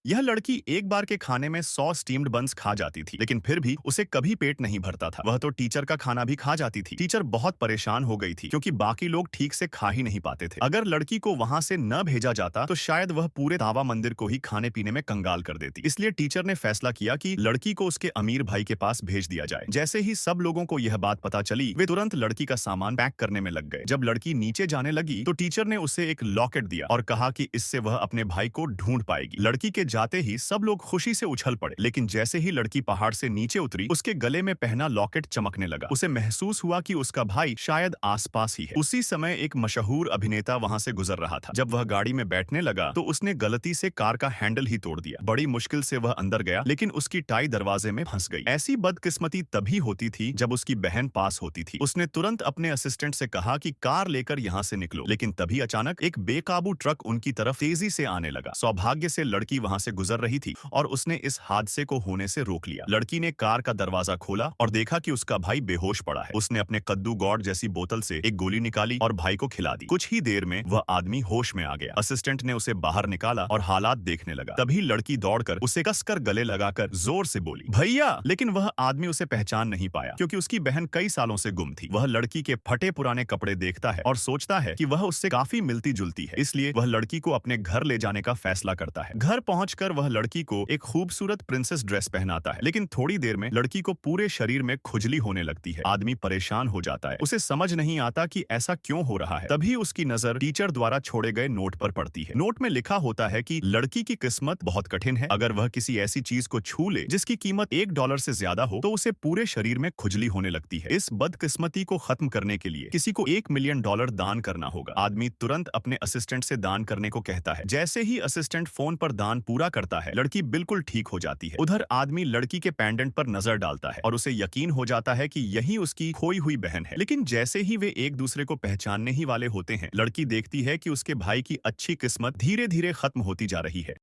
यह लड़की एक बार के खाने में 100 स्टीम्ड बंस खा जाती थी, लेकिन फिर भी उसे कभी पेट नहीं भरता था। वह तो टीचर का खाना भी खा जाती थी। टीचर बहुत परेशान हो गई थी क्योंकि बाकी लोग ठीक से खा ही नहीं पाते थे। अगर लड़की को वहां से न भेजा जाता तो शायद वह पूरे दावा मंदिर को ही खाने पीने में कंगाल कर देती। इसलिए टीचर ने फैसला किया कि लड़की को उसके अमीर भाई के पास भेज दिया जाए। जैसे ही सब लोगों को यह बात पता चली, वे तुरंत लड़की का सामान पैक करने में लग गए। जब लड़की नीचे जाने लगी तो टीचर ने उसे एक लॉकेट दिया और कहा कि इससे वह अपने भाई को ढूंढ पाएगी। लड़की के जाते ही सब लोग खुशी से उछल पड़े, लेकिन जैसे ही लड़की पहाड़ से नीचे उतरी, उसके गले में पहना लॉकेट चमकने लगा। उसे महसूस हुआ कि उसका भाई शायद आसपास ही है। उसी समय एक मशहूर अभिनेता वहां से गुजर रहा था। जब वह गाड़ी में बैठने लगा तो उसने गलती से कार का हैंडल ही तोड़ दिया। बड़ी मुश्किल से वह अंदर गया, लेकिन उसकी टाई दरवाजे में फंस गई। ऐसी बदकिस्मती तभी होती थी जब उसकी बहन पास होती थी। उसने तुरंत अपने असिस्टेंट से कहा कि कार लेकर यहाँ से निकलो, लेकिन तभी अचानक एक बेकाबू ट्रक उनकी तरफ तेजी से आने लगा। सौभाग्य से लड़की वहां से गुजर रही थी और उसने इस हादसे को होने से रोक लिया। लड़की ने कार का दरवाजा खोला और देखा कि उसका भाई बेहोश पड़ा है। उसने अपने कद्दू गौड़ जैसी बोतल से एक गोली निकाली और भाई को खिला दी। कुछ ही देर में वह आदमी होश में आ गया। असिस्टेंट ने उसे बाहर निकाला और हालात देखने लगा। तभी लड़की दौड़कर उसे कसकर गले लगाकर जोर से बोली, भैया! लेकिन वह आदमी उसे पहचान नहीं पाया क्योंकि उसकी बहन कई सालों से गुम थी। वह लड़की के फटे पुराने कपड़े देखता है और सोचता है कि वह उससे काफी मिलती जुलती है, इसलिए वह लड़की को अपने घर ले जाने का फैसला करता है। घर पहुंचकर वह लड़की को एक खूबसूरत प्रिंसेस ड्रेस पहनाता है, लेकिन थोड़ी देर में लड़की को पूरे शरीर में खुजली होने लगती है। आदमी परेशान हो जाता है। उसे समझ नहीं आता कि ऐसा क्यों हो रहा है। तभी उसकी नजर टीचर द्वारा छोड़े गए नोट पर पड़ती है। नोट में लिखा होता है कि लड़की की किस्मत बहुत कठिन है। अगर वह किसी ऐसी चीज को छू ले जिसकी कीमत $1 से ज्यादा हो तो उसे पूरे शरीर में खुजली होने लगती है। इस बदकिस्मती को खत्म करने के लिए किसी को $1 मिलियन दान करना होगा। आदमी तुरंत अपने असिस्टेंट से दान करने को कहता है। जैसे ही असिस्टेंट फोन पर दान पूरा करता है, लड़की बिल्कुल ठीक हो जाती है। उधर आदमी लड़की के पेंडेंट पर नजर डालता है और उसे यकीन हो जाता है कि यही उसकी खोई हुई बहन है। लेकिन जैसे ही वे एक दूसरे को पहचानने ही वाले होते हैं, लड़की देखती है कि उसके भाई की अच्छी किस्मत धीरे धीरे खत्म होती जा रही है।